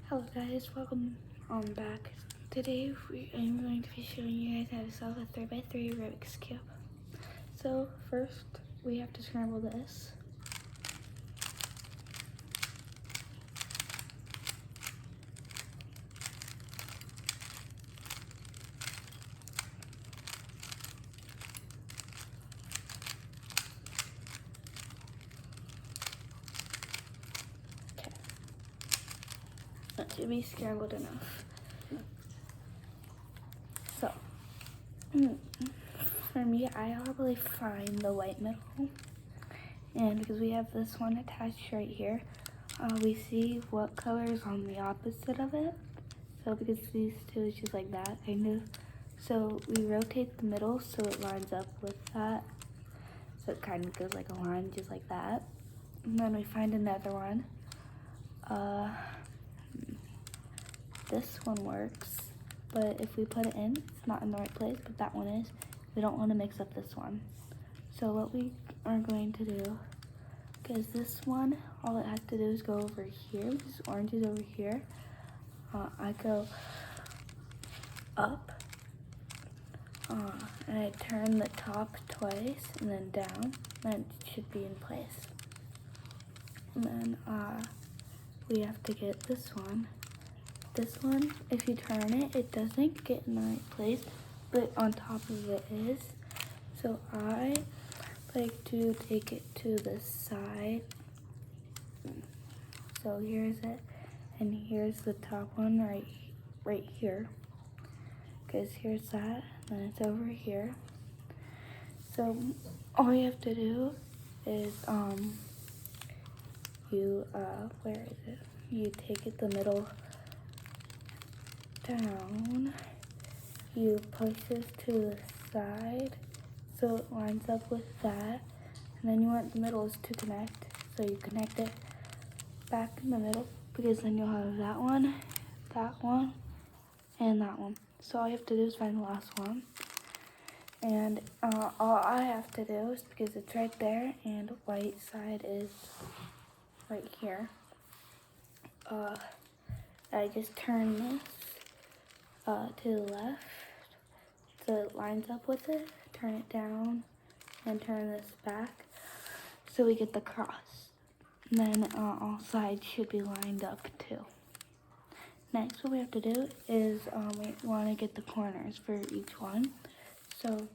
Hello guys, welcome back. Today I'm going to be showing you guys how to solve a 3x3 Rubik's Cube. So first we have to scramble this. Okay, that should be scrambled enough. So, for me, I probably find the white middle, and because we have this one attached right here, we see what color is on the opposite of it. So because these two is just like that, kind of. So we rotate the middle so it lines up with that. So it kind of goes like a line just like that. And then we find another one. This one works, but if we put it in, it's not in the right place, but that one is. We don't want to mix up this one. So what we are going to do, because this one, all it has to do is go over here, because orange is over here. I go up, and I turn the top twice, and then down, and it should be in place. And then we have to get this one. This one, if you turn it, it doesn't get in the right place, but on top of it is. So I like to take it to the side. So here's it, and here's the top one right here. Because here's that, and then it's over here. So all you have to do is where is it? You take it the middle down, you push this to the side so it lines up with that, and then you want the middles to connect, so you connect it back in the middle, because then you'll have that one, and that one. So all you have to do is find the last one, and all I have to do is, because it's right there and white side is right here, I just turn this to the left so it lines up with it, turn it down, and turn this back so we get the cross. And then all sides should be lined up too. Next, what we have to do is we want to get the corners for each one. So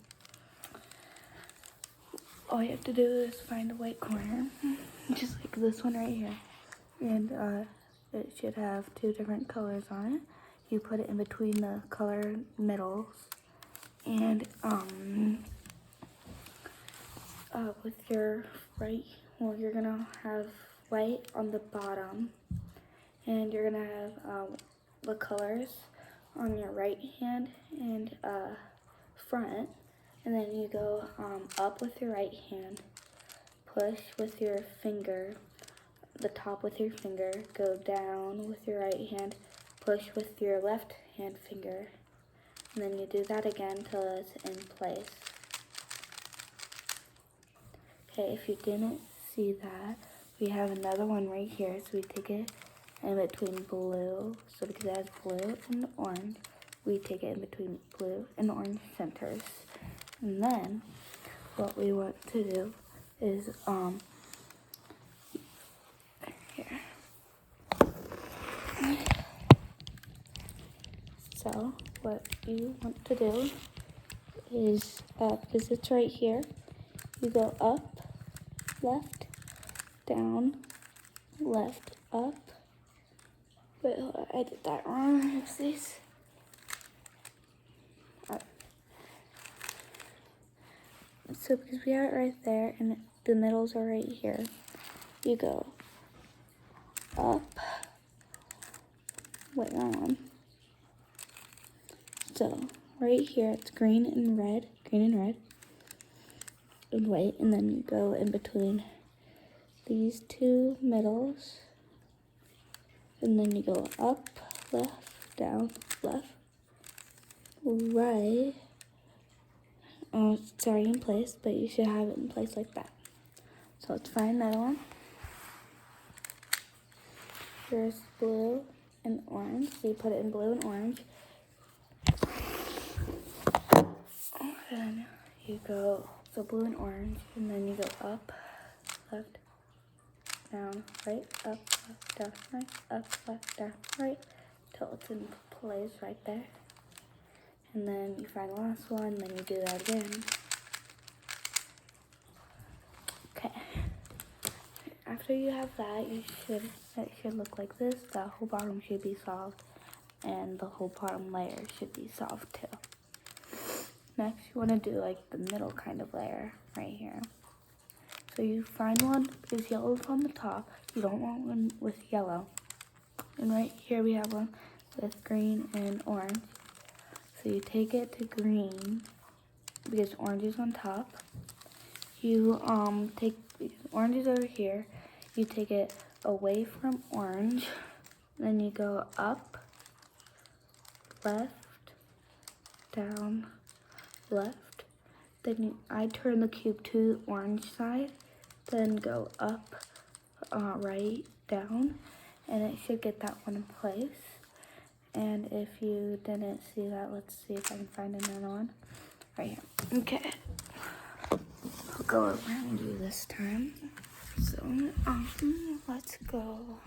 all you have to do is find a white corner, just like this one right here. And it should have two different colors on it. You put it in between the color middles, and with your you're gonna have white on the bottom, and you're gonna have the colors on your right hand and front, and then you go up with your right hand, push with your finger, the top with your finger, go down with your right hand, push with your left hand finger, and then you do that again till it's in place. Okay, if you didn't see that, we have another one right here, so we take it in between blue, so because it has blue and orange, we take it in between blue and orange centers. And then what we want to do is here. So what you want to do is, because it's right here, you go up, left, down, left, up. Wait, hold on, I did that wrong. Oopsies. So because we have it right there and the middles are right here, you go up. Wait, wrong one. So right here it's green and red, and white, and then you go in between these two middles, and then you go up, left, down, left, right, it's already in place, but you should have it in place like that. So let's find another one. Here's blue and orange. So you put it in blue and orange. And you go, so blue and orange, and then you go up, left, down, right, up, left, down, right, up, left, down, right, till it's in place right there. And then you find the last one, then you do that again. Okay. After you have that, it should look like this. The whole bottom should be solved, and the whole bottom layer should be solved too. Next, you want to do like the middle kind of layer right here. So you find one because yellow's on the top. You don't want one with yellow. And right here we have one with green and orange. So you take it to green because orange is on top. You take orange is over here. You take it away from orange. Then you go up, left, down, left. Then I turn the cube to the orange side. Then go up, right, down, and it should get that one in place. And if you didn't see that, let's see if I can find another one. Right here. Okay. I'll go around you this time. So, let's go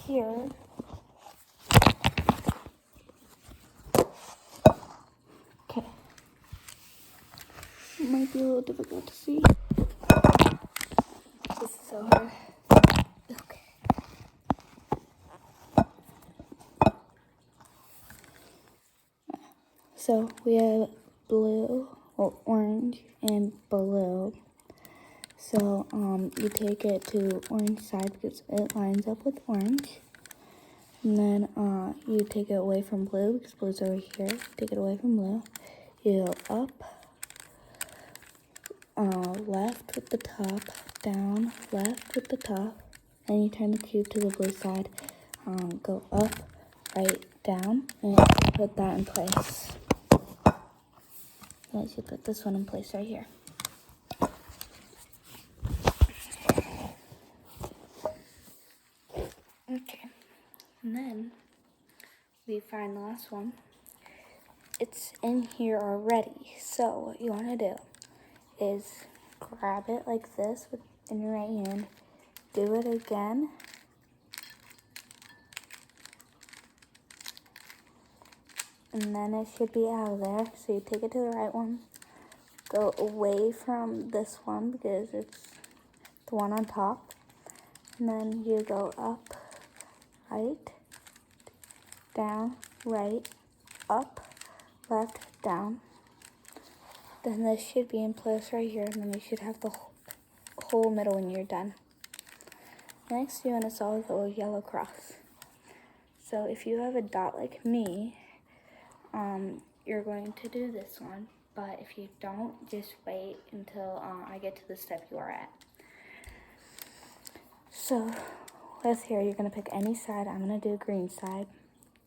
here. Okay. It might be a little difficult to see. This is so hard. Okay. So we have blue, or orange, and blue. So you take it to orange side because it lines up with orange. And then you take it away from blue because blue's over here. Take it away from blue. You go up, left with the top, down, left with the top. Then you turn the cube to the blue side. Go up, right, down, and put that in place. Then you should put this one in place right here. Okay, and then we find the last one. It's in here already. So what you want to do is grab it like this in your right hand. Do it again. And then it should be out of there. So you take it to the right one. Go away from this one because it's the one on top. And then you go up, right, down, right, up, left, down. Then this should be in place right here. And then you should have the whole middle when you're done. Next, you want to solve the yellow cross. So if you have a dot like me, you're going to do this one, but if you don't, just wait until I get to the step you are at. So with here, you're going to pick any side. I'm going to do green side.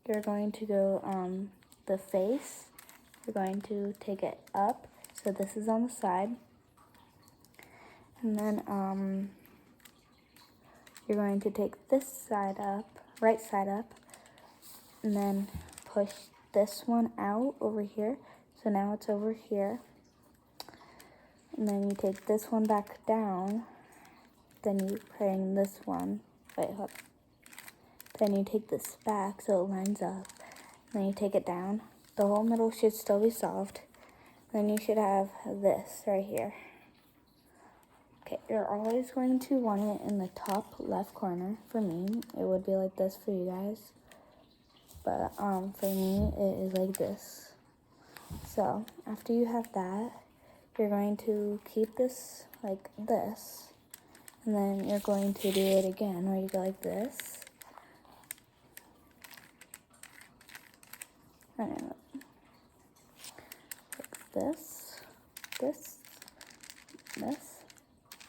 You're going to go the face. You're going to take it up, so this is on the side. And then you're going to take this side up, right side up, and then push this one out over here. So now it's over here. And then you take this one back down. Then you bring this one, hold. Then you take this back so it lines up. Then you take it down. The whole middle should still be solved. Then you should have this right here. Okay, you're always going to want it in the top left corner. For me, it would be like this for you guys. But for me, it is like this. So after you have that, you're going to keep this like this. And then you're going to do it again where you go like this. And like this, this,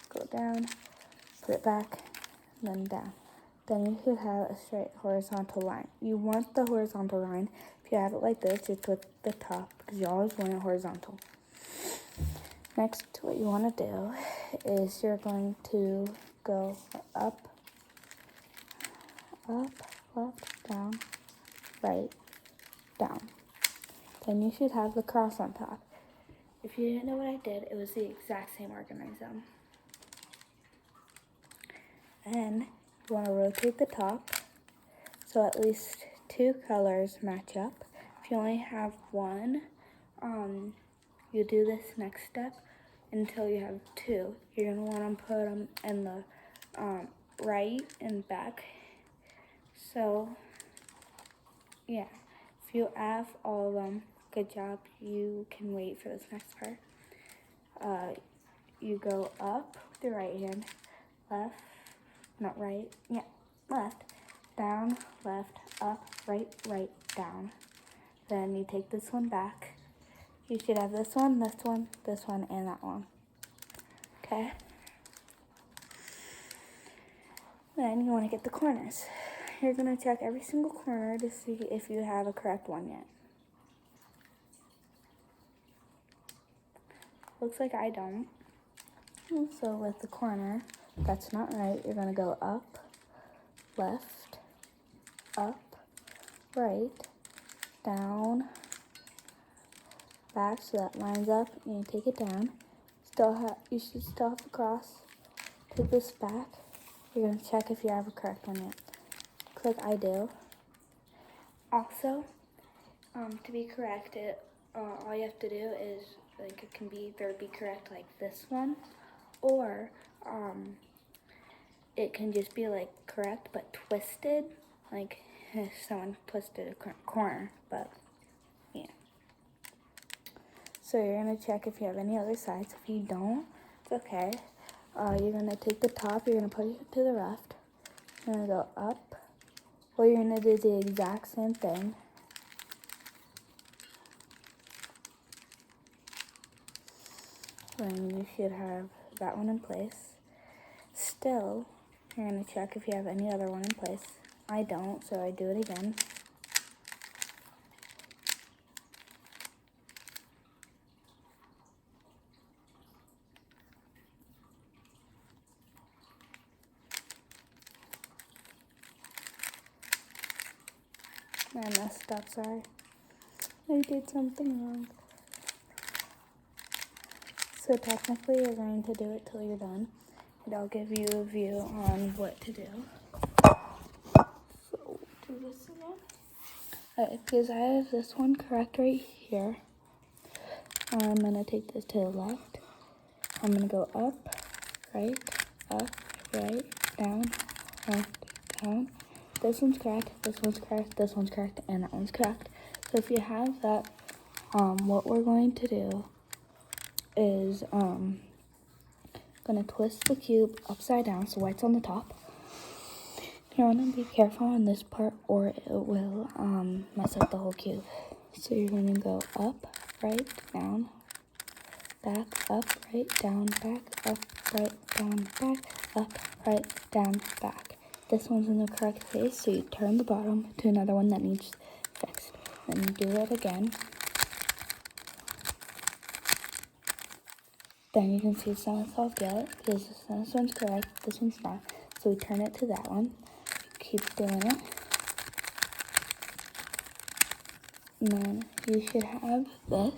go down, put it back, and then down. Then you should have a straight horizontal line. You want the horizontal line If you have it like this, you click the top because you always want it horizontal. Next, what you want to do is you're going to go up, left, down, right, down. Then you should have the cross on top. If you didn't know what I did, it was the exact same organism. And you want to rotate the top so at least 2 colors match up. If you only have one, you do this next step until you have 2. You're going to want to put them in the right and back. So, yeah, if you have all of them, good job. You can wait for this next part. You go up with your right hand, left, not right, yeah, left, down, left, up, right, down. Then you take this one back. You should have this one, and that one. Okay? Then you want to get the corners. You're going to check every single corner to see if you have a correct one yet. Looks like I don't. So with the corner that's not right, you're going to go up, left, up, right, down, back so that lines up, and you take it down. You should still have the cross. Take this back. You're going to check if you have a correct one yet. Click I do. Also, to be correct, all you have to do is, like, it can be either be correct like this one, or it can just be like correct but twisted, like if someone twisted a corner, but yeah. So you're going to check if you have any other sides. If you don't, it's okay. You're going to take the top, you're going to put it to the left. You're going to go up. Well, you're going to do the exact same thing. Then you should have that one in place. Still, you're going to check if you have any other one in place. I don't, so I do it again. I messed up, sorry. I did something wrong. So technically you're going to do it till you're done, and I'll give you a view on what to do. So do this again. Alright, because I have this one correct right here, I'm going to take this to the left. I'm going to go up, right, down, left, down. This one's correct, this one's correct, this one's correct, and that one's correct. So if you have that, what we're going to do is gonna twist the cube upside down so white's on the top. You want to be careful on this part or it will mess up the whole cube. So you're going to go up, right, down, back, up, right, down, back, up, right, down, back, up, right, down, back. This one's in the correct place, so you turn the bottom to another one that needs fixed. Then you do it again. Then you can see it's not solved yet because this one's correct, this one's not. So we turn it to that one. Keep doing it. And then you should have this.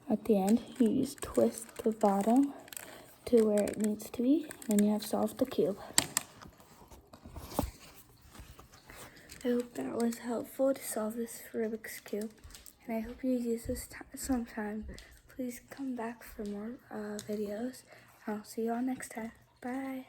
At the end, you just twist the bottom to where it needs to be, and you have solved the cube. I hope that was helpful to solve this Rubik's Cube, and I hope you use this sometime. Please come back for more videos. I'll see you all next time. Bye.